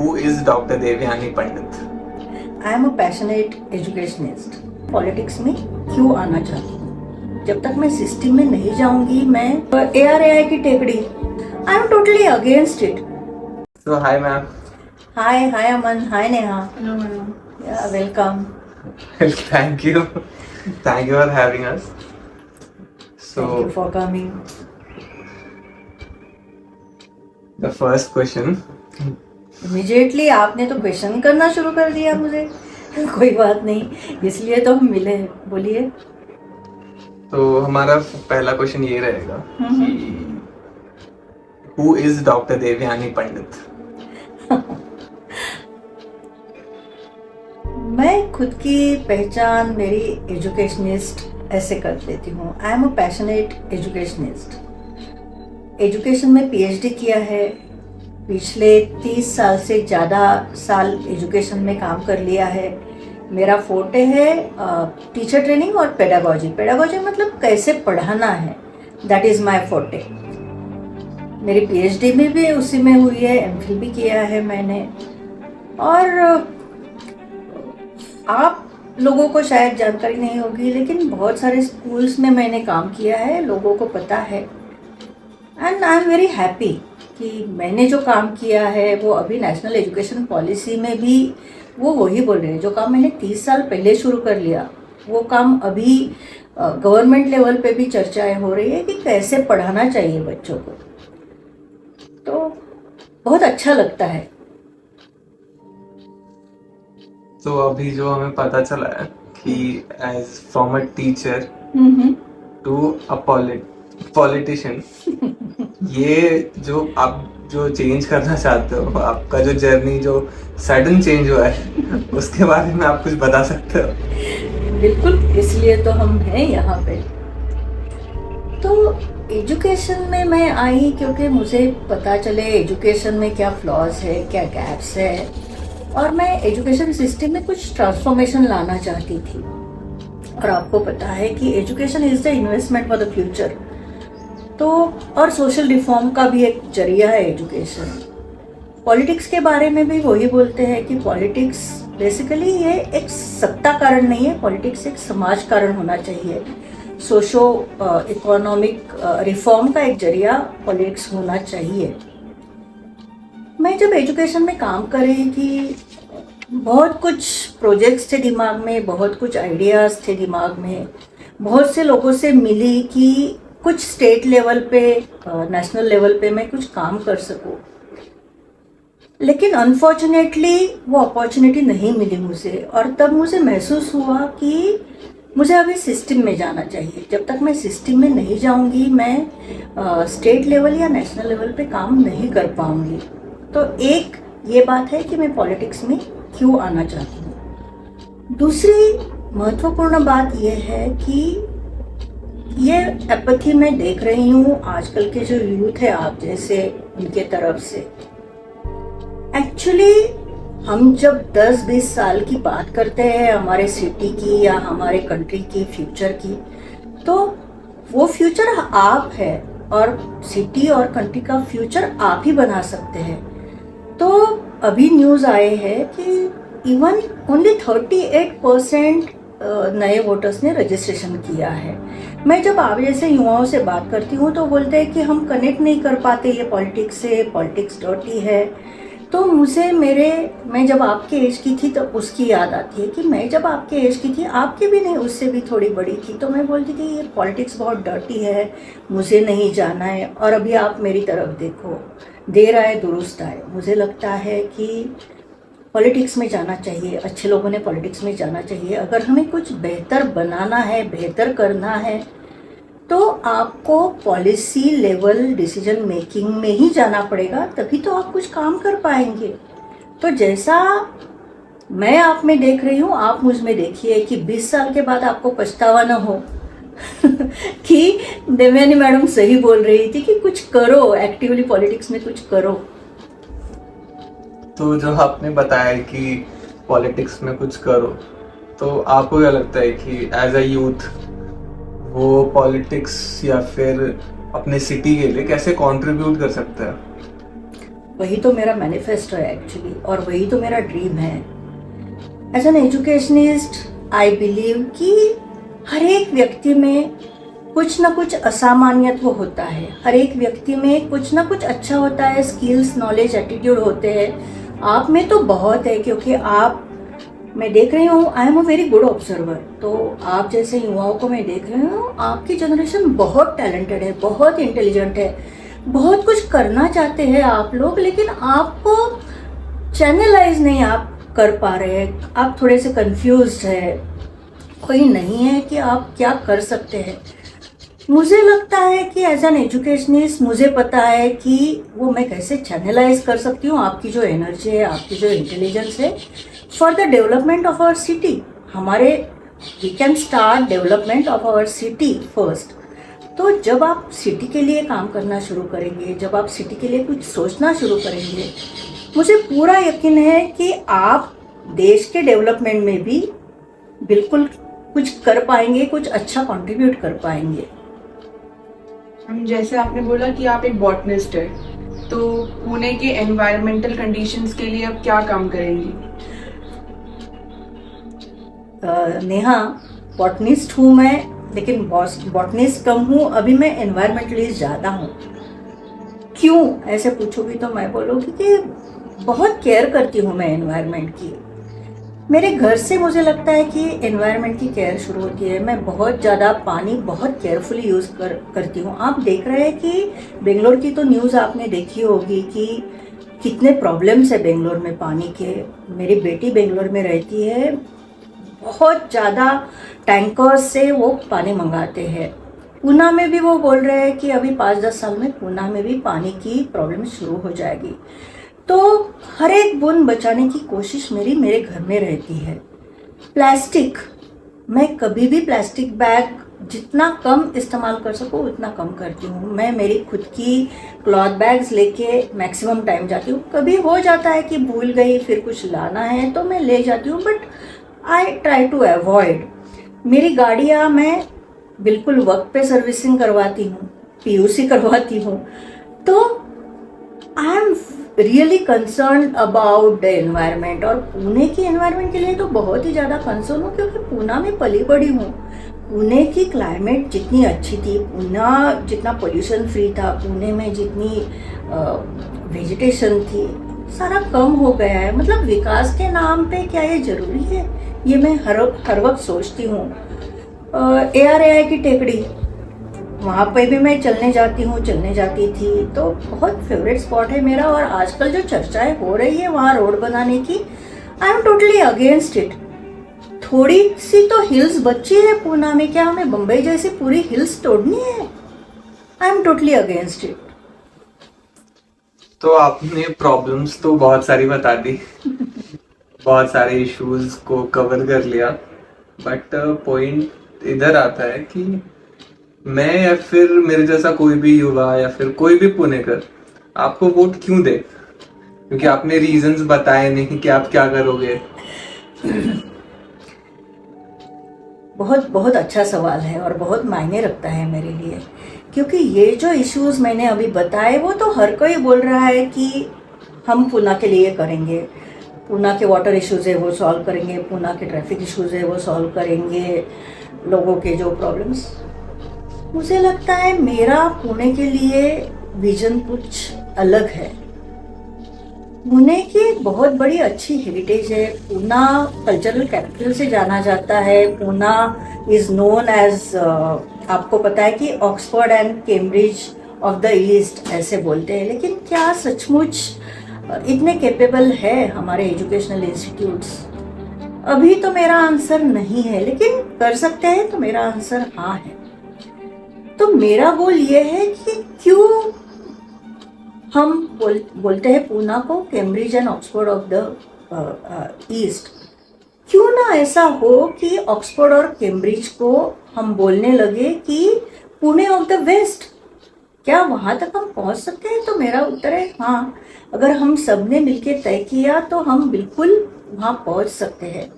Who is Dr. Devyani Pandit? I am a passionate educationist. Politics में क्यों आना चाहती हूँ? जब तक मैं सिस्टम में नहीं जाऊंगी, मैं ARAI की टेकड़ी, I am totally against it. So hi ma'am. Hi Aman, hi Neha. Hello, madam. Welcome. Thank you. Thank you for having us. Thank you So for coming. the first question. Immediately आपने तो question करना शुरू कर दिया मुझे। कोई बात नहीं, इसलिए तो हम मिले हैं। बोलिए। तो हमारा पहला क्वेश्चन ये रहेगा कि Who is Dr. Devyani Pandit? मैं खुद की पहचान मेरी एजुकेशनिस्ट ऐसे कर लेती हूँ। I am a passionate educationist. Education में PhD किया है। पिछले 30 साल से ज़्यादा साल एजुकेशन में काम कर लिया है। मेरा फोटे है टीचर ट्रेनिंग और पेडागोजी। पेडागोजी मतलब कैसे पढ़ाना है, दैट इज़ माय फोटे। मेरी PhD में भी उसी में हुई है, MPhil भी किया है मैंने। और आप लोगों को शायद जानकारी नहीं होगी, लेकिन बहुत सारे स्कूल्स में मैंने काम किया है, लोगों को पता है। And I am very happy कि मैंने जो काम किया है वो अभी नेशनल एजुकेशन पॉलिसी में भी वो वही बोल रहे हैं। जो काम मैंने 30 साल पहले शुरू कर लिया, वो काम अभी गवर्नमेंट लेवल पे भी चर्चाएं हो रही है कि कैसे पढ़ाना चाहिए बच्चों को। तो बहुत अच्छा लगता है। तो अभी जो हमें पता चला है कि as from a teacher to a politician, ये जो आप जो चेंज करना चाहते हो, आपका जो जर्नी जो सडन चेंज हुआ है, उसके बारे में आप कुछ बता सकते हो? बिल्कुल, इसलिए तो हम हैं यहाँ पे। तो एजुकेशन में मैं आई क्योंकि मुझे पता चले एजुकेशन में क्या फ्लॉज है, क्या गैप्स है, और मैं एजुकेशन सिस्टम में कुछ ट्रांसफॉर्मेशन लाना चाहती थी। और आपको पता है कि education is the investment for the future. तो और सोशल रिफॉर्म का भी एक जरिया है एजुकेशन। पॉलिटिक्स के बारे में भी वही बोलते हैं कि पॉलिटिक्स बेसिकली ये एक सत्ता कारण नहीं है, पॉलिटिक्स एक समाज कारण होना चाहिए। सोशो इकोनॉमिक रिफॉर्म का एक जरिया पॉलिटिक्स होना चाहिए। मैं जब एजुकेशन में काम कर रही थी, बहुत कुछ प्रोजेक्ट्स थे दिमाग में, बहुत कुछ आइडियाज़ थे दिमाग में, बहुत से लोगों से मिली कि कुछ स्टेट लेवल पे, नेशनल लेवल पे मैं कुछ काम कर सकूं। लेकिन अनफॉर्चुनेटली वो अपॉर्चुनिटी नहीं मिली मुझे। और तब मुझे महसूस हुआ कि मुझे अभी सिस्टम में जाना चाहिए। जब तक मैं सिस्टम में नहीं जाऊंगी, मैं स्टेट लेवल या नेशनल लेवल पे काम नहीं कर पाऊंगी। तो एक ये बात है कि मैं पॉलिटिक्स में क्यों आना चाहती हूँ। दूसरी महत्वपूर्ण बात यह है कि ये एपैथी मैं देख रही हूँ आजकल के जो यूथ है आप जैसे, उनके तरफ से। एक्चुअली हम जब 10-20 साल की बात करते हैं हमारे सिटी की या हमारे कंट्री की फ्यूचर की, तो वो फ्यूचर आप है और सिटी और कंट्री का फ्यूचर आप ही बना सकते हैं। तो अभी न्यूज़ आए हैं कि इवन ओनली 38% नए वोटर्स ने रजिस्ट्रेशन किया है। मैं जब आप जैसे युवाओं से बात करती हूँ तो बोलते हैं कि हम कनेक्ट नहीं कर पाते ये पॉलिटिक्स से, पॉलिटिक्स डर्टी है। तो मुझे मैं जब आपके एज की थी तो उसकी याद आती है कि मैं जब आपके एज की थी, आपकी भी नहीं, उससे भी थोड़ी बड़ी थी, तो मैं बोलती थी ये पॉलिटिक्स बहुत डर्टी है, मुझे नहीं जाना है। और अभी आप मेरी तरफ देखो, देर आए दुरुस्त आए। मुझे लगता है कि पॉलिटिक्स में जाना चाहिए, अच्छे लोगों ने पॉलिटिक्स में जाना चाहिए। अगर हमें कुछ बेहतर बनाना है, बेहतर करना है, तो आपको पॉलिसी लेवल डिसीजन मेकिंग में ही जाना पड़ेगा, तभी तो आप कुछ काम कर पाएंगे। तो जैसा मैं आप में देख रही हूँ, आप मुझ में देखिए कि 20 साल के बाद आपको पछतावा ना हो कि देवयानी मैडम सही बोल रही थी कि कुछ करो, एक्टिवली पॉलिटिक्स में कुछ करो। तो जो आपने बताया कि पॉलिटिक्स में कुछ करो, तो आपको क्या लगता है कि एज अ यूथ वो पॉलिटिक्स या फिर अपने सिटी के लिए कैसे कंट्रीब्यूट कर सकता है? वही तो मेरा मैनिफेस्टो है एक्चुअली, और वही तो मेरा ड्रीम है। As an educationist I believe कि हर एक व्यक्ति में कुछ ना कुछ असामान्यत्व होता है, हर एक व्यक्ति में कुछ ना कुछ अच्छा होता है, स्किल्स, नॉलेज, एटीट्यूड होते हैं। आप में तो बहुत है, क्योंकि आप, मैं देख रही हूँ, I am a very good observer, तो आप जैसे युवाओं को मैं देख रही हूँ, आपकी जनरेशन बहुत टैलेंटेड है, बहुत इंटेलिजेंट है, बहुत कुछ करना चाहते हैं आप लोग, लेकिन आपको चैनलाइज नहीं आप कर पा रहे हैं, आप थोड़े से कंफ्यूज्ड है, कोई नहीं है कि आप क्या कर सकते हैं। मुझे लगता है कि एज एन एजुकेशनिस्ट मुझे पता है कि वो मैं कैसे चैनलाइज कर सकती हूँ आपकी जो एनर्जी है, आपकी जो इंटेलिजेंस है, for the development of our city. हमारे we can start development of our city first. तो जब आप सिटी के लिए काम करना शुरू करेंगे, जब आप सिटी के लिए कुछ सोचना शुरू करेंगे, मुझे पूरा यकीन है कि आप देश के डेवलपमेंट में भी बिल्कुल कुछ कर पाएंगे, कुछ अच्छा कंट्रीब्यूट कर पाएंगे। हम, जैसे आपने बोला कि आप एक बॉटनिस्ट है, तो पुणे के एनवायरमेंटल कंडीशंस के लिए आप क्या काम करेंगी? नेहा, बॉटनिस्ट हूँ मैं, लेकिन बॉटनिस्ट कम हूँ, अभी मैं एनवायरमेंटलिस्ट ज़्यादा हूँ। क्यों ऐसे पूछोगी तो मैं बोलूँगी कि बहुत केयर करती हूँ मैं एनवायरमेंट की। मेरे घर से मुझे लगता है कि एनवायरनमेंट की केयर शुरू होती है। मैं बहुत ज़्यादा पानी बहुत केयरफुली यूज़ करती हूँ। आप देख रहे हैं कि बेंगलोर की तो न्यूज़ आपने देखी होगी कि कितने प्रॉब्लम्स है बेंगलोर में पानी के। मेरी बेटी बेंगलोर में रहती है, बहुत ज़्यादा टैंकर्स से वो पानी मंगाते हैं। पूना में भी वो बोल रहे हैं कि अभी 5-10 साल में पूना में भी पानी की प्रॉब्लम शुरू हो जाएगी। तो हर एक बूंद बचाने की कोशिश मेरे घर में रहती है। प्लास्टिक, मैं कभी भी प्लास्टिक बैग जितना कम इस्तेमाल कर सकूँ उतना कम करती हूँ। मैं मेरी खुद की क्लॉथ बैग्स लेके मैक्सिमम टाइम जाती हूँ। कभी हो जाता है कि भूल गई, फिर कुछ लाना है तो मैं ले जाती हूँ, but I try to avoid. मेरी गाड़ियाँ मैं बिल्कुल वक्त पे सर्विसिंग करवाती हूँ, पीयूसी करवाती हूँ। तो I am really concern about the environment, और पुणे की एनवायरनमेंट के लिए तो बहुत ही ज़्यादा कंसर्न हूँ, क्योंकि पुणे में पली बड़ी हूँ। पुणे की क्लाइमेट जितनी अच्छी थी, पुणे जितना पोल्यूशन फ्री था, पुणे में जितनी वेजिटेशन थी, सारा कम हो गया है। मतलब विकास के नाम पे क्या ये जरूरी है? ये मैं हर वक्त सोचती हूँ। ARAI की टेकड़ी, वहाँ पे भी मैं चलने जाती थी, तो बहुत फेवरेट स्पॉट है मेरा। और आजकल जो चर्चाएं हो रही है वहाँ रोड बनाने की, आई एम टोटली अगेंस्ट इट। थोड़ी सी तो हिल्स बची है पूना में, क्या हमें बम्बई जैसी पूरी हिल्स तोड़नी है? आई एम टोटली अगेंस्ट इट। तो आपने प्रॉब्लम्स तो बहुत सारी बता दी बहुत सारे इश्यूज को कवर कर लिया, बट पॉइंट इधर आता है कि मैं या फिर मेरे जैसा कोई भी युवा या फिर कोई भी पुणेकर आपको वोट क्यों दे? क्योंकि आपने रीजंस बताए नहीं कि आप क्या करोगे। बहुत बहुत अच्छा सवाल है और बहुत मायने रखता है मेरे लिए, क्योंकि ये जो इश्यूज मैंने अभी बताए वो तो हर कोई बोल रहा है कि हम पूना के लिए करेंगे, पूना के वाटर इश्यूज है वो सॉल्व करेंगे, पूना के ट्रैफिक इश्यूज है वो सॉल्व करेंगे, लोगों के जो प्रॉब्लम्स। मुझे लगता है मेरा पुणे के लिए विजन कुछ अलग है। पुणे की एक बहुत बड़ी अच्छी हेरिटेज है। पूना कल्चरल कैपिटल से जाना जाता है। पूना इज नोन एज, आपको पता है कि Oxford and Cambridge of the east ऐसे बोलते हैं, लेकिन क्या सचमुच इतने कैपेबल है हमारे एजुकेशनल इंस्टीट्यूट्स? अभी तो मेरा आंसर नहीं है, लेकिन कर सकते हैं तो मेरा आंसर हाँ है। तो मेरा गोल ये है कि क्यों हम बोलते हैं पूना को Cambridge and Oxford of the east, क्यों ना ऐसा हो कि ऑक्सफोर्ड और कैम्ब्रिज को हम बोलने लगे कि पुणे ऑफ द वेस्ट। क्या वहाँ तक हम पहुँच सकते हैं? तो मेरा उत्तर है हाँ। अगर हम सब ने मिलकर तय किया तो हम बिल्कुल वहाँ पहुँच सकते हैं।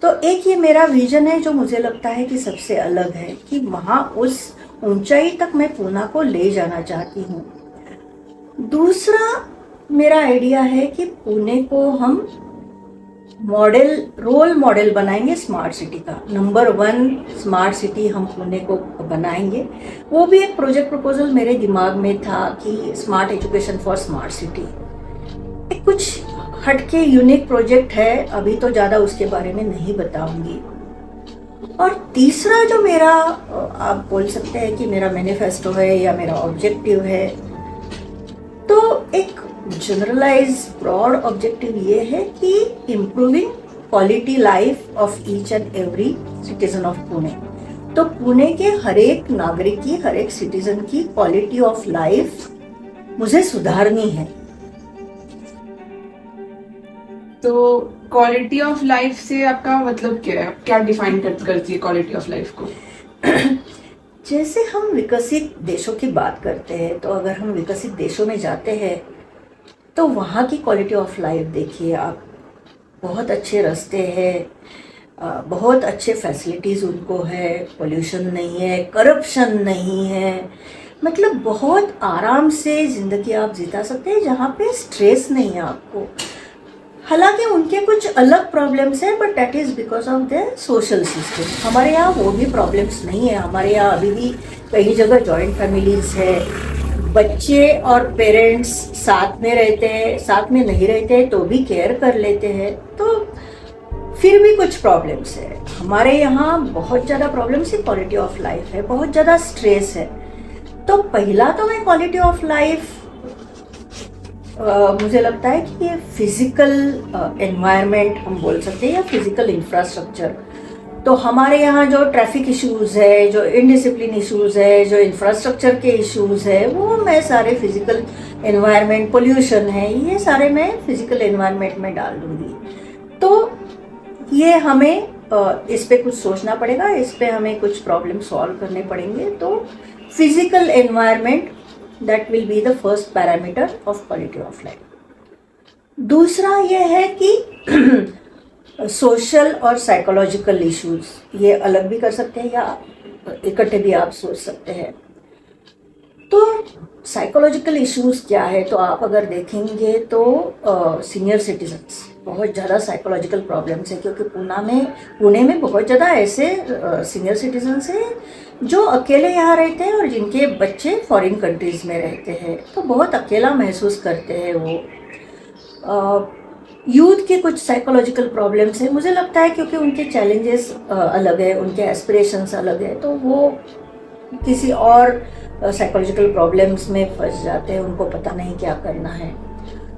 तो एक ये मेरा विजन है जो मुझे लगता है कि सबसे अलग है, कि वहाँ उस ऊंचाई तक मैं पूना को ले जाना चाहती हूँ। दूसरा, मेरा आइडिया है कि पुणे को हम रोल मॉडल बनाएंगे स्मार्ट सिटी का। नंबर 1 स्मार्ट सिटी हम पुणे को बनाएंगे। वो भी एक प्रोजेक्ट प्रपोजल मेरे दिमाग में था कि smart education for smart city. एक कुछ हटके यूनिक प्रोजेक्ट है, अभी तो ज़्यादा उसके बारे में नहीं बताऊंगी। और तीसरा जो मेरा, आप बोल सकते हैं कि मेरा मैनिफेस्टो है या मेरा ऑब्जेक्टिव है, तो एक जनरलाइज ब्रॉड ऑब्जेक्टिव ये है कि improving quality life of each and every citizen of Pune. तो पुणे के हर एक नागरिक की, हर एक सिटीजन की क्वालिटी ऑफ लाइफ मुझे सुधारनी है। तो क्वालिटी ऑफ लाइफ से आपका मतलब क्या है? आप क्या डिफाइन करती है क्वालिटी ऑफ लाइफ को? जैसे हम विकसित देशों की बात करते हैं, तो अगर हम विकसित देशों में जाते हैं तो वहाँ की क्वालिटी ऑफ लाइफ देखिए आप। बहुत अच्छे रास्ते हैं, बहुत अच्छे फैसिलिटीज़ उनको है, पोल्यूशन नहीं है, करप्शन नहीं है, मतलब बहुत आराम से ज़िंदगी आप जिता सकते हैं, जहाँ पे स्ट्रेस नहीं है आपको। हालांकि उनके कुछ अलग प्रॉब्लम्स हैं, but that is because of their social system. हमारे यहाँ वो भी प्रॉब्लम्स नहीं है। हमारे यहाँ अभी भी कई जगह जॉइंट फैमिलीज़ है, बच्चे और पेरेंट्स साथ में रहते हैं, साथ में नहीं रहते तो भी केयर कर लेते हैं। तो फिर भी कुछ प्रॉब्लम्स है। हमारे यहाँ बहुत ज़्यादा प्रॉब्लम्स है, क्वालिटी ऑफ लाइफ है, बहुत ज़्यादा स्ट्रेस है। तो पहला तो मैं क्वालिटी ऑफ लाइफ मुझे लगता है कि ये फिजिकल एनवायरनमेंट हम बोल सकते हैं, या फिजिकल इंफ्रास्ट्रक्चर। तो हमारे यहाँ जो ट्रैफिक इश्यूज है, जो इनडिसिप्लिन इश्यूज है, जो इंफ्रास्ट्रक्चर के इश्यूज है, वो मैं सारे फिजिकल एनवायरनमेंट, पोल्यूशन है, ये सारे मैं फिजिकल एनवायरनमेंट में डाल दूंगी। तो ये हमें इस पे कुछ सोचना पड़ेगा, इस पे हमें कुछ प्रॉब्लम सॉल्व करने पड़ेंगे। तो physical environment that will be the first parameter of quality of life. दूसरा ये है कि सोशल और साइकोलॉजिकल इश्यूज, ये अलग भी कर सकते हैं या इकट्ठे भी आप सोच सकते हैं। तो साइकोलॉजिकल इश्यूज क्या है, तो आप अगर देखेंगे तो सीनियर सिटीजन्स बहुत ज़्यादा साइकोलॉजिकल प्रॉब्लम्स है, क्योंकि पुणे में बहुत ज़्यादा ऐसे सीनियर सिटीजन्स हैं जो अकेले यहाँ रहते हैं और जिनके बच्चे फॉरेन कंट्रीज़ में रहते हैं, तो बहुत अकेला महसूस करते हैं वो। यूथ के कुछ साइकोलॉजिकल प्रॉब्लम्स हैं, मुझे लगता है क्योंकि उनके चैलेंजेस अलग है, उनके एस्पिरेशंस अलग है, तो वो किसी और साइकोलॉजिकल प्रॉब्लम्स में फंस जाते हैं, उनको पता नहीं क्या करना है।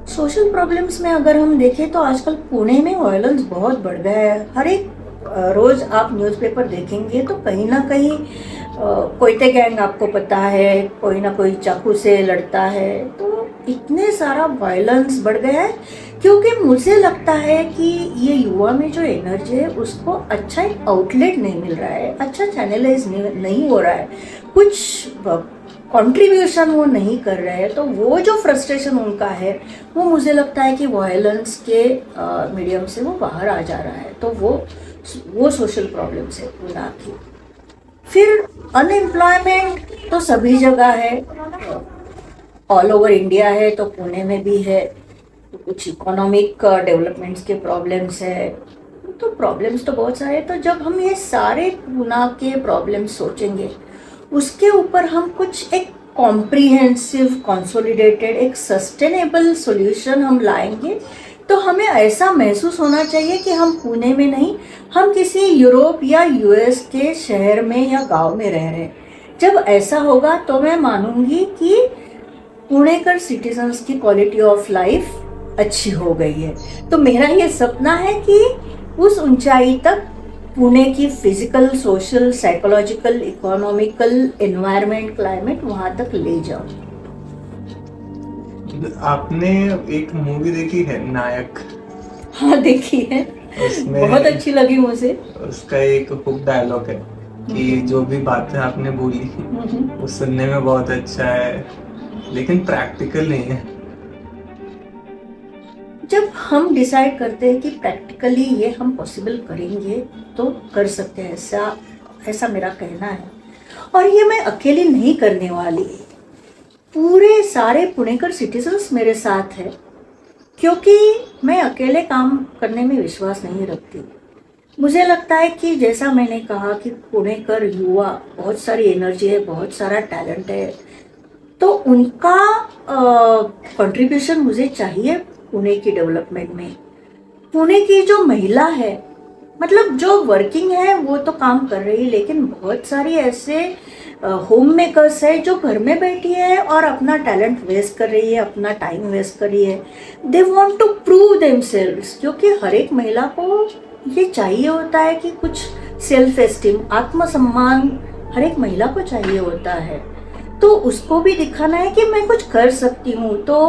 सोशल प्रॉब्लम्स में अगर हम देखें तो आजकल पुणे में वायलेंस बहुत बढ़ गया है। हर एक रोज़ आप न्यूज़पेपर देखेंगे तो कहीं ना कहीं कोयते गैंग आपको पता है, कोई ना कोई चाकू से लड़ता है। तो इतने सारा वायलेंस बढ़ गया है, क्योंकि मुझे लगता है कि ये युवा में जो एनर्जी है उसको अच्छा एक आउटलेट नहीं मिल रहा है, अच्छा चैनलाइज नहीं हो रहा है, कुछ कंट्रीब्यूशन वो नहीं कर रहे हैं। तो वो जो फ्रस्ट्रेशन उनका है वो मुझे लगता है कि वायलेंस के मीडियम से वो बाहर आ जा रहा है। तो वो सोशल प्रॉब्लम्स है पुणे की। फिर अनएम्प्लॉयमेंट तो सभी जगह है, ऑल ओवर इंडिया है, तो पुणे में भी है। तो कुछ इकोनॉमिक डेवलपमेंट्स के प्रॉब्लम्स है, तो प्रॉब्लम्स तो बहुत सारे। तो जब हम ये सारे पुणे के प्रॉब्लम्स सोचेंगे, उसके ऊपर हम कुछ एक कॉम्प्रिहेंसिव, कंसोलिडेटेड, एक सस्टेनेबल सॉल्यूशन हम लाएंगे, तो हमें ऐसा महसूस होना चाहिए कि हम पुणे में नहीं, हम किसी यूरोप या यूएस के शहर में या गांव में रह रहे हैं। जब ऐसा होगा तो मैं मानूंगी कि पुणेकर सिटीजन्स की क्वालिटी ऑफ लाइफ अच्छी हो गई है। तो मेरा ये सपना है कि उस ऊंचाई तक पुणे की physical, social, psychological, economical, environment, climate वहां तक ले जाऊं। आपने एक मूवी देखी है नायक? हाँ देखी है, बहुत अच्छी लगी मुझे। उसका एक हुक डायलॉग है कि जो भी बातें आपने बोली वो सुनने में बहुत अच्छा है, लेकिन प्रैक्टिकल नहीं है। जब हम डिसाइड करते हैं कि प्रैक्टिकली ये हम पॉसिबल करेंगे तो कर सकते हैं, ऐसा मेरा कहना है। और ये मैं अकेली नहीं करने वाली, पूरे सारे पुणेकर सिटीजन्स मेरे साथ है, क्योंकि मैं अकेले काम करने में विश्वास नहीं रखती। मुझे लगता है कि जैसा मैंने कहा कि पुणेकर युवा बहुत सारी एनर्जी है, बहुत सारा टैलेंट है, तो उनका कंट्रीब्यूशन मुझे चाहिए पुणे की डेवलपमेंट में। पुणे की जो महिला है, मतलब जो वर्किंग है वो तो काम कर रही है, लेकिन बहुत सारी ऐसे होम मेकर्स है जो घर में बैठी है और अपना टैलेंट वेस्ट कर रही है, अपना टाइम वेस्ट कर रही है। They want to prove themselves, क्योंकि हर एक महिला को ये चाहिए होता है कि कुछ सेल्फ एस्टीम, आत्मसम्मान हर एक महिला को चाहिए होता है। तो उसको भी दिखाना है कि मैं कुछ कर सकती हूँ। तो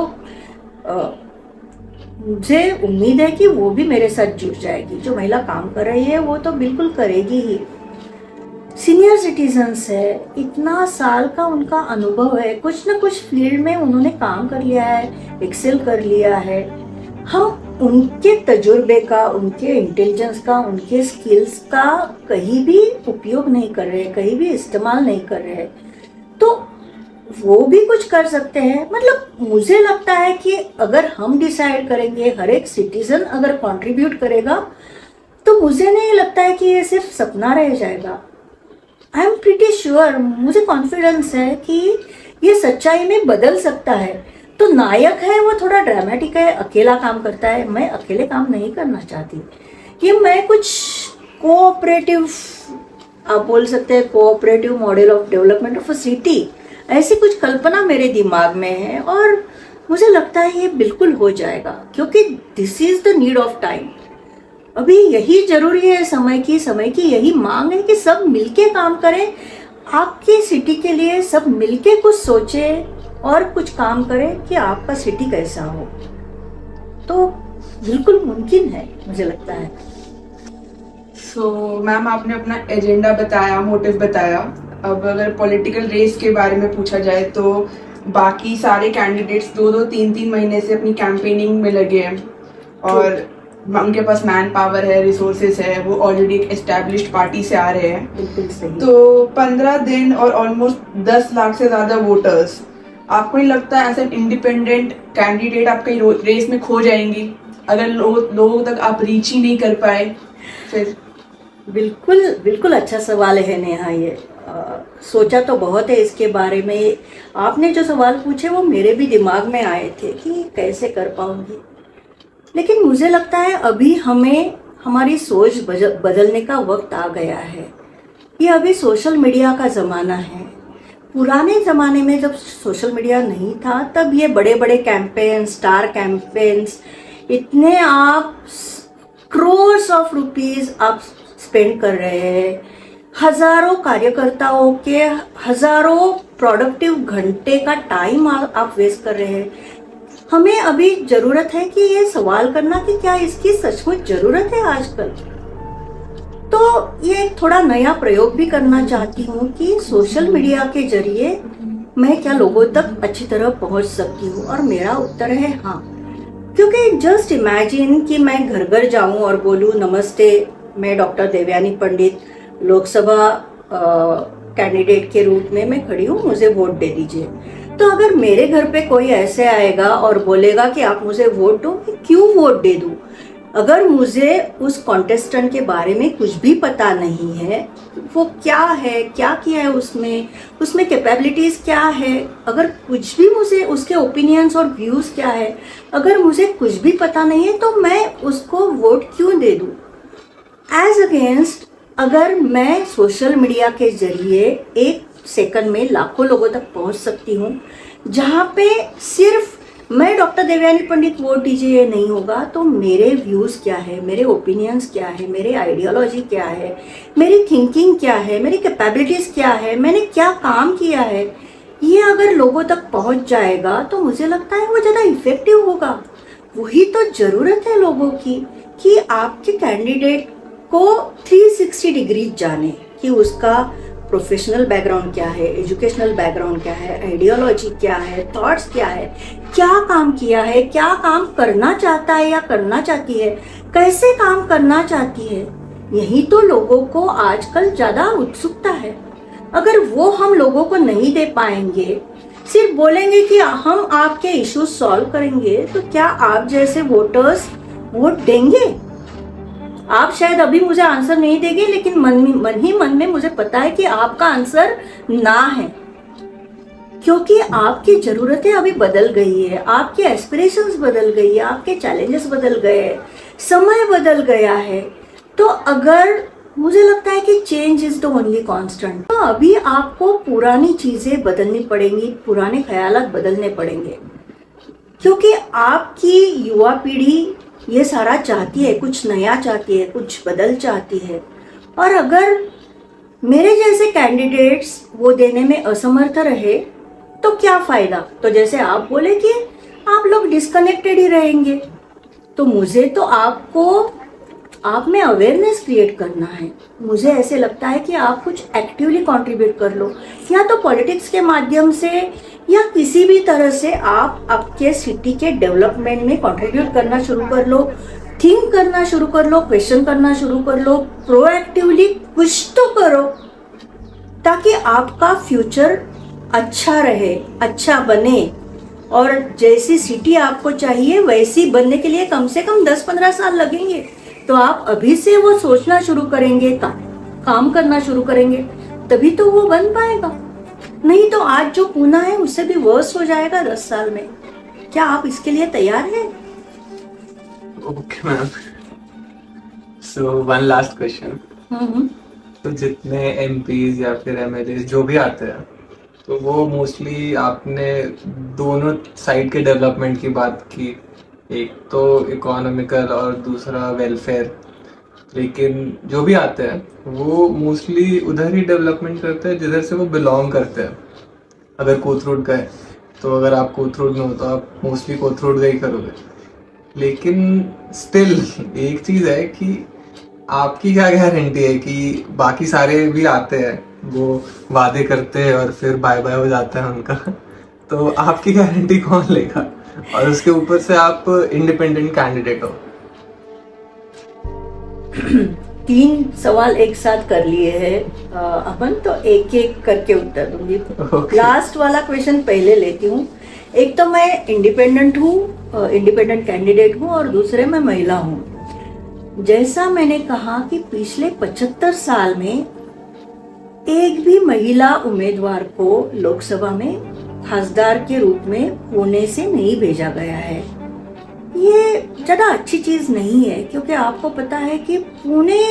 मुझे उम्मीद है कि वो भी मेरे साथ जुड़ जाएगी। जो महिला काम कर रही है वो तो बिल्कुल करेगी ही। सीनियर सिटीजन्स है, इतना साल का उनका अनुभव है, कुछ ना कुछ फील्ड में उन्होंने काम कर लिया है, एक्सेल कर लिया है। हम उनके तजुर्बे का, उनके इंटेलिजेंस का, उनके स्किल्स का कहीं भी उपयोग नहीं कर रहे, कहीं भी इस्तेमाल नहीं कर रहे, तो वो भी कुछ कर सकते हैं। मतलब मुझे लगता है कि अगर हम डिसाइड करेंगे, हर एक सिटीजन अगर कंट्रीब्यूट करेगा, तो मुझे नहीं लगता है कि ये सिर्फ सपना रह जाएगा। आई एम प्रीटी श्योर, मुझे कॉन्फिडेंस है कि ये सच्चाई में बदल सकता है। तो नायक है वो थोड़ा ड्रामेटिक है, अकेला काम करता है। मैं अकेले काम नहीं करना चाहती। ये मैं कुछ कोऑपरेटिव, आप बोल सकते हैं cooperative model of development of a city, ऐसी कुछ कल्पना मेरे दिमाग में है और मुझे लगता है ये बिल्कुल हो जाएगा, क्योंकि this is the need of time. अभी यही जरूरी है, समय की यही मांग है कि सब मिलके काम करें। आपकी सिटी के लिए सब मिलके कुछ सोचे और कुछ काम करें कि आपका सिटी कैसा हो, तो बिल्कुल मुमकिन है, मुझे लगता है। मैम आपने अपना एजेंडा बताया, मोटिव बताया। अब अगर पॉलिटिकल रेस के बारे में पूछा जाए तो बाकी सारे कैंडिडेट्स 2-2, 3-3 महीने से अपनी कैंपेनिंग में लगे हैं और उनके पास मैन पावर है, रिसोर्सेज है, वो ऑलरेडी एक एस्टैब्लिश्ड पार्टी से आ रहे हैं। बिल्कुल सही। तो 15 दिन और ऑलमोस्ट 10 लाख से ज्यादा वोटर्स, आपको नहीं लगता है एज एन इंडिपेंडेंट कैंडिडेट आप कहीं रेस में खो जाएंगी अगर लोगों तक आप रीच ही नहीं कर पाए फिर? बिल्कुल अच्छा सवाल है नेहा। ये सोचा तो बहुत है इसके बारे में। आपने जो सवाल पूछे वो मेरे भी दिमाग में आए थे कि कैसे कर पाऊंगी, लेकिन मुझे लगता है अभी हमें हमारी सोच बदलने का वक्त आ गया है। ये अभी सोशल मीडिया का ज़माना है। पुराने ज़माने में जब सोशल मीडिया नहीं था तब ये बड़े बड़े कैंपेन, स्टार कैंपेन्स, इतने आप क्रोर्स ऑफ रुपीस आप स्पेंड कर रहे हैं, हजारों कार्यकर्ताओं के हजारों प्रोडक्टिव घंटे का टाइम आप वेस्ट कर रहे हैं। हमें अभी जरूरत है कि ये सवाल करना कि क्या इसकी सचमुच जरूरत है आजकल। तो ये थोड़ा नया प्रयोग भी करना चाहती हूँ कि सोशल मीडिया के जरिए मैं क्या लोगों तक अच्छी तरह पहुँच सकती हूँ, और मेरा उत्तर है हाँ। क्योंकि जस्ट इमेजिन कि मैं घर घर जाऊं और बोलूं नमस्ते, मैं डॉक्टर देवयानी पंडित लोकसभा कैंडिडेट के रूप में मैं खड़ी हूँ, मुझे वोट दे दीजिए। तो अगर मेरे घर पे कोई ऐसे आएगा और बोलेगा कि आप मुझे वोट दो, मैं क्यों वोट दे दूं? अगर मुझे उस कॉन्टेस्टेंट के बारे में कुछ भी पता नहीं है, वो क्या है, क्या किया है उसमें कैपेबिलिटीज क्या है, अगर कुछ भी मुझे उसके ओपिनियंस और व्यूज क्या है, अगर मुझे कुछ भी पता नहीं है, तो मैं उसको वोट क्यों दे दूं? एज अगेंस्ट अगर मैं सोशल मीडिया के जरिए एक सेकंड में लाखों लोगों तक पहुंच सकती हूँ, जहाँ पे सिर्फ मैं डॉक्टर देवयानी पंडित वोट दीजिए ये नहीं होगा, तो मेरे व्यूज़ क्या है, मेरे ओपिनियंस क्या है, मेरे आइडियोलॉजी क्या है, मेरी थिंकिंग क्या है, मेरी कैपेबिलिटीज़ क्या है, मैंने क्या काम किया है, ये अगर लोगों तक पहुंच जाएगा तो मुझे लगता है वो ज़्यादा इफेक्टिव होगा। वही तो ज़रूरत है लोगों की कि आपके कैंडिडेट को 360 डिग्री जाने कि उसका प्रोफेशनल बैकग्राउंड क्या है, एजुकेशनल बैकग्राउंड क्या है, आइडियोलॉजी क्या है, थॉट्स क्या है, क्या काम किया है, क्या काम करना चाहता है या करना चाहती है, कैसे काम करना चाहती है। यही तो लोगों को आजकल ज़्यादा उत्सुकता है। अगर वो हम लोगों को नहीं दे पाएंगे सिर्फ बोलेंगे कि हम आपके इश्यूज सॉल्व करेंगे, तो क्या आप जैसे वोटर्स वोट देंगे? आप शायद अभी मुझे आंसर नहीं देंगे, लेकिन मन में मुझे पता है कि आपका आंसर ना है, क्योंकि आपकी जरूरतें अभी बदल गई है, आपके एस्पिरेशंस बदल गई है, आपके चैलेंजेस बदल गए हैं, समय बदल गया है। तो अगर मुझे लगता है कि change is the only constant, तो अभी आपको पुरानी चीजें बदलनी पड़ेंगी, पुराने ख्यालात बदलने पड़ेंगे, क्योंकि आपकी युवा पीढ़ी ये सारा चाहती है, कुछ नया चाहती है, कुछ बदल चाहती है। और अगर मेरे जैसे कैंडिडेट्स वो देने में असमर्थ रहे तो क्या फायदा? तो जैसे आप बोले कि आप लोग डिस्कनेक्टेड ही रहेंगे, तो मुझे तो आपको आप में अवेयरनेस क्रिएट करना है। मुझे ऐसे लगता है कि आप कुछ एक्टिवली कंट्रीब्यूट कर लो, या तो पॉलिटिक्स के माध्यम से या किसी भी तरह से आप आपके सिटी के डेवलपमेंट में कंट्रीब्यूट करना शुरू कर लो, थिंक करना शुरू कर लो, क्वेश्चन करना शुरू कर लो, प्रोएक्टिवली कुछ तो करो, ताकि आपका फ्यूचर अच्छा रहे, अच्छा बने। और जैसी सिटी आपको चाहिए वैसी बनने के लिए कम से कम 10-15 साल लगेंगे। तो आप अभी से वो सोचना शुरू करेंगे, काम करना शुरू करेंगे, तभी तो वो बन पाएगा। नहीं तो आज जो पूना है उससे भी वर्स हो जाएगा 10 साल में। क्या आप इसके लिए तैयार हैं? Okay ma'am, so one last question. तो जितने एमपीज या फिर एमएलए जो भी आते हैं, तो वो मोस्टली आपने दोनों साइड के डेवलपमेंट की बात की, एक तो इकोनॉमिकल और दूसरा वेलफेयर। लेकिन जो भी आते हैं वो मोस्टली उधर ही डेवलपमेंट करते हैं जिधर से वो बिलोंग करते हैं। अगर कोथरूड गए तो अगर आप कोथरूड में हो तो आप मोस्टली कोथरूड का ही करोगे। लेकिन स्टिल एक चीज़ है कि आपकी क्या गारंटी है कि बाकी सारे भी आते हैं, वो वादे करते हैं और फिर बाय बाय हो जाता है उनका। तो आपकी गारंटी कौन लेगा? और उसके ऊपर से आप इंडिपेंडेंट कैंडिडेट हो। 3 सवाल एक साथ कर लिए हैं अपन, तो एक एक करके उत्तर दूंगी। लास्ट वाला क्वेश्चन पहले लेती हूँ। एक तो मैं इंडिपेंडेंट हूँ, इंडिपेंडेंट कैंडिडेट हूँ, और दूसरे मैं महिला हूँ। जैसा मैंने कहा कि पिछले 75 साल में एक भी महिला उम्मीदवार को लोकसभा में खासदार के रूप में पुणे से नहीं भेजा गया है। ये ज्यादा अच्छी चीज नहीं है, क्योंकि आपको पता है कि पुणे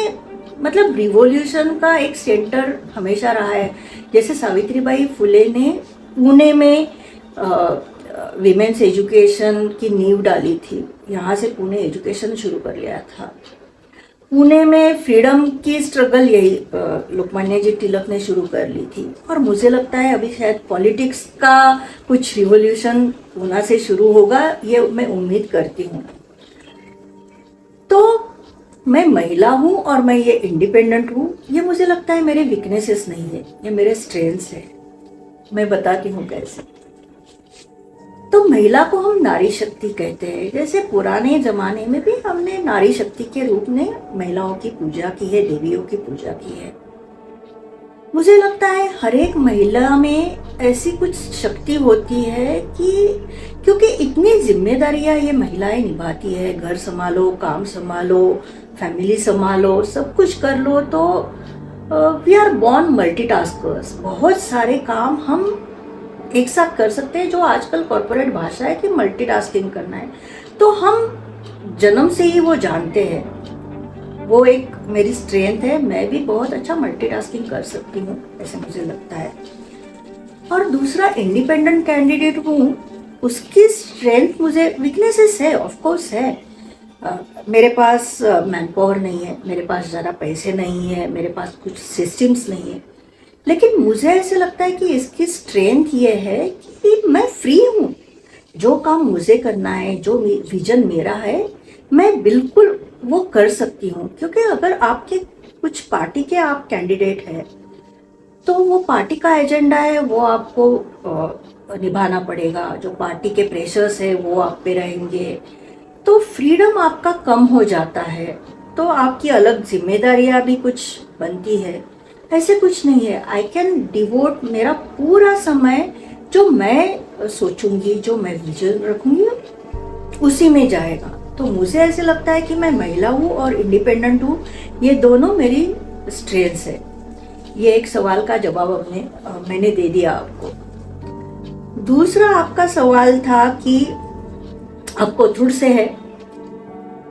मतलब रिवॉल्यूशन का एक सेंटर हमेशा रहा है। जैसे सावित्रीबाई फुले ने पुणे में विमेन्स एजुकेशन की नींव डाली थी, यहाँ से पुणे एजुकेशन शुरू कर लिया था। पुणे में फ्रीडम की स्ट्रगल यही लोकमान्य जी तिलक ने शुरू कर ली थी। और मुझे लगता है अभी शायद पॉलिटिक्स का कुछ रिवॉल्यूशन पुणे से शुरू होगा, ये मैं उम्मीद करती हूँ। तो मैं महिला हूँ और मैं ये इंडिपेंडेंट हूँ, ये मुझे लगता है मेरे वीकनेसेस नहीं है, ये मेरे स्ट्रेंथ्स है। मैं बताती हूँ कैसे। तो महिला को हम नारी शक्ति कहते हैं। जैसे पुराने जमाने में भी हमने नारी शक्ति के रूप में महिलाओं की पूजा की है, देवियों की पूजा की है। मुझे लगता है हर एक महिला में ऐसी कुछ शक्ति होती है कि क्योंकि इतनी जिम्मेदारियां ये महिलाएं निभाती है, घर संभालो, काम संभालो, फैमिली संभालो, सब कुछ कर लो, तो वी आर बोर्न मल्टीटास्कर्स। बहुत सारे काम हम एक साथ कर सकते हैं, जो आजकल कॉर्पोरेट भाषा है कि मल्टीटास्किंग करना है। तो हम जन्म से ही वो जानते हैं, वो एक मेरी स्ट्रेंथ है। मैं भी बहुत अच्छा मल्टीटास्किंग कर सकती हूँ, ऐसे मुझे लगता है। और दूसरा इंडिपेंडेंट कैंडिडेट हूँ, उसकी स्ट्रेंथ मुझे वीकनेसेस है, ऑफ कोर्स है। मेरे पास मैन पावर नहीं है, मेरे पास ज़्यादा पैसे नहीं है, मेरे पास कुछ सिस्टम्स नहीं है। लेकिन मुझे ऐसे लगता है कि इसकी स्ट्रेंथ ये है कि मैं फ्री हूँ। जो काम मुझे करना है, जो विजन मेरा है, मैं बिल्कुल वो कर सकती हूँ। क्योंकि अगर आपके कुछ पार्टी के आप कैंडिडेट हैं, तो वो पार्टी का एजेंडा है, वो आपको निभाना पड़ेगा। जो पार्टी के प्रेशर्स है वो आप पे रहेंगे, तो फ्रीडम आपका कम हो जाता है। तो आपकी अलग जिम्मेदारियां भी कुछ बनती है। ऐसे कुछ नहीं है। आई कैन डिवोट मेरा पूरा समय जो मैं सोचूंगी, जो मैं विजन रखूंगी, उसी में जाएगा। तो मुझे ऐसे लगता है कि मैं महिला हूँ और इंडिपेंडेंट हूँ, ये दोनों मेरी स्ट्रेंथ्स है। ये एक सवाल का जवाब मैंने दे दिया आपको। दूसरा आपका सवाल था कि आप कोथरूड से है,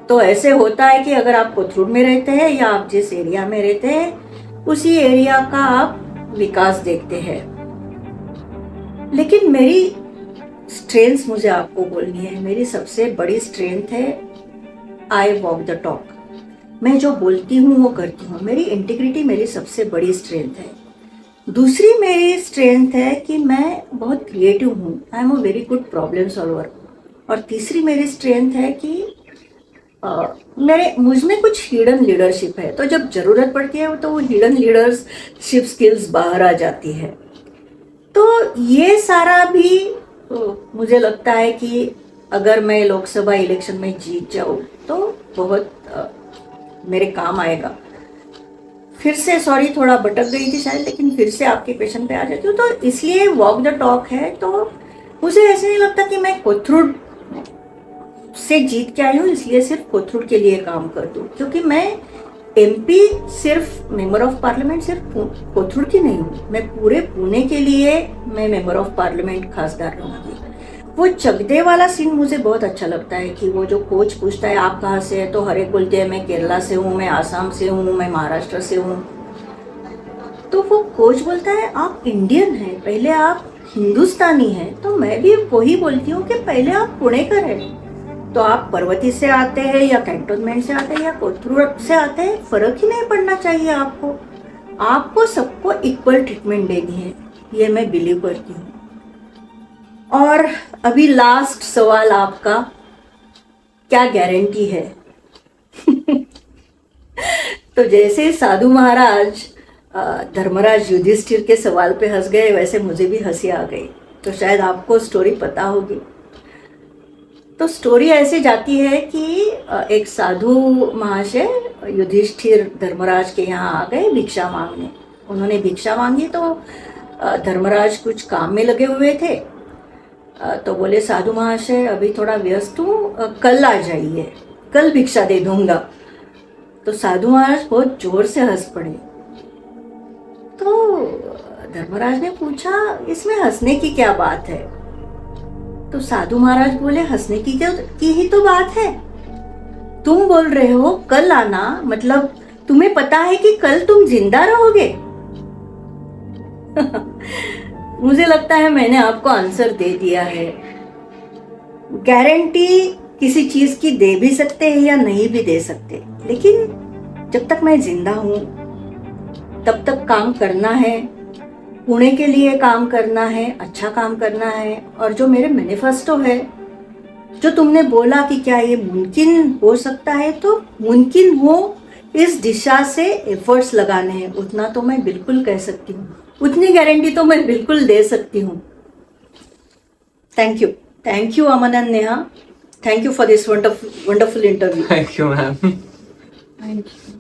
तो ऐसे होता है कि अगर आप कोथरूड में रहते हैं या आप जिस एरिया में रहते हैं उसी एरिया का आप विकास देखते हैं। लेकिन मेरी स्ट्रेंथ मुझे आपको बोलनी है, मेरी सबसे बड़ी स्ट्रेंथ है आई वॉक द टॉक। मैं जो बोलती हूँ वो करती हूँ। मेरी इंटीग्रिटी मेरी सबसे बड़ी स्ट्रेंथ है। दूसरी मेरी स्ट्रेंथ है कि मैं बहुत क्रिएटिव हूँ, I am a very good problem solver. और तीसरी मेरी स्ट्रेंथ है कि मुझ में कुछ हिडन लीडरशिप है, तो जब जरूरत पड़ती है तो वो हिडन लीडरशिप स्किल्स बाहर आ जाती है। तो ये सारा भी मुझे लगता है कि अगर मैं लोकसभा इलेक्शन में जीत जाऊँ तो बहुत मेरे काम आएगा। फिर से सॉरी, थोड़ा भटक गई थी शायद, लेकिन फिर से आपके क्वेश्चन पे आ जाती हूँ। तो इसलिए वॉक द टॉक है। तो मुझे ऐसे नहीं लगता कि मैं कोथरूड से जीत के आई हूँ इसलिए सिर्फ कोथरूड के लिए काम कर दूँ, क्योंकि मैं एमपी सिर्फ मेंबर ऑफ पार्लियामेंट सिर्फ कोथरूड की नहीं हूँ, मैं पूरे पुणे के लिए मैं मेंबर ऑफ पार्लियामेंट खासदार रहूँगी। वो चकदे वाला सीन मुझे बहुत अच्छा लगता है कि वो जो कोच पूछता है आप कहाँ से है, तो हर एक बोलते हैं मैं केरला से हूँ, मैं आसाम से हूँ, मैं महाराष्ट्र से हूँ। तो वो कोच बोलता है आप इंडियन हैं, पहले आप हिंदुस्तानी हैं। तो मैं भी वही बोलती हूँ कि पहले आप पुणेकर हैं। तो आप पर्वती से आते हैं या कैंटोनमेंट से आते हैं या कोथरूड से आते हैं, फर्क ही नहीं पड़ना चाहिए आपको सबको इक्वल ट्रीटमेंट देनी है, ये मैं बिलीव करती हूँ। और अभी लास्ट सवाल आपका, क्या गारंटी है? तो जैसे साधु महाराज धर्मराज युधिष्ठिर के सवाल पे हंस गए, वैसे मुझे भी हंसी आ गई। तो शायद आपको स्टोरी पता होगी। तो स्टोरी ऐसे जाती है कि एक साधु महाशय युधिष्ठिर धर्मराज के यहाँ आ गए भिक्षा मांगने। उन्होंने भिक्षा मांगी तो धर्मराज कुछ काम में लगे हुए थे। तो बोले साधु महाशय अभी थोड़ा व्यस्त हूँ, कल आ जाइए, कल भिक्षा दे दूंगा। तो साधु महाराज बहुत जोर से हंस पड़े। तो धर्मराज ने पूछा इसमें हंसने की क्या बात है? तो साधु महाराज बोले हंसने की ही तो बात है। तुम बोल रहे हो कल आना, मतलब तुम्हें पता है कि कल तुम जिंदा रहोगे। मुझे लगता है मैंने आपको आंसर दे दिया है। गारंटी किसी चीज की दे भी सकते हैं या नहीं भी दे सकते, लेकिन जब तक मैं जिंदा हूं तब तक काम करना है, पुणे के लिए काम करना है, अच्छा काम करना है। और जो मेरे मैनिफेस्टो है, जो तुमने बोला कि क्या ये मुमकिन हो सकता है, तो मुमकिन हो इस दिशा से एफर्ट्स लगाने हैं, उतना तो मैं बिल्कुल कह सकती हूँ, उतनी गारंटी तो मैं बिल्कुल दे सकती हूँ। Thank you Aman and Neha, thank you for this wonderful interview. Thank you ma'am. Thank you.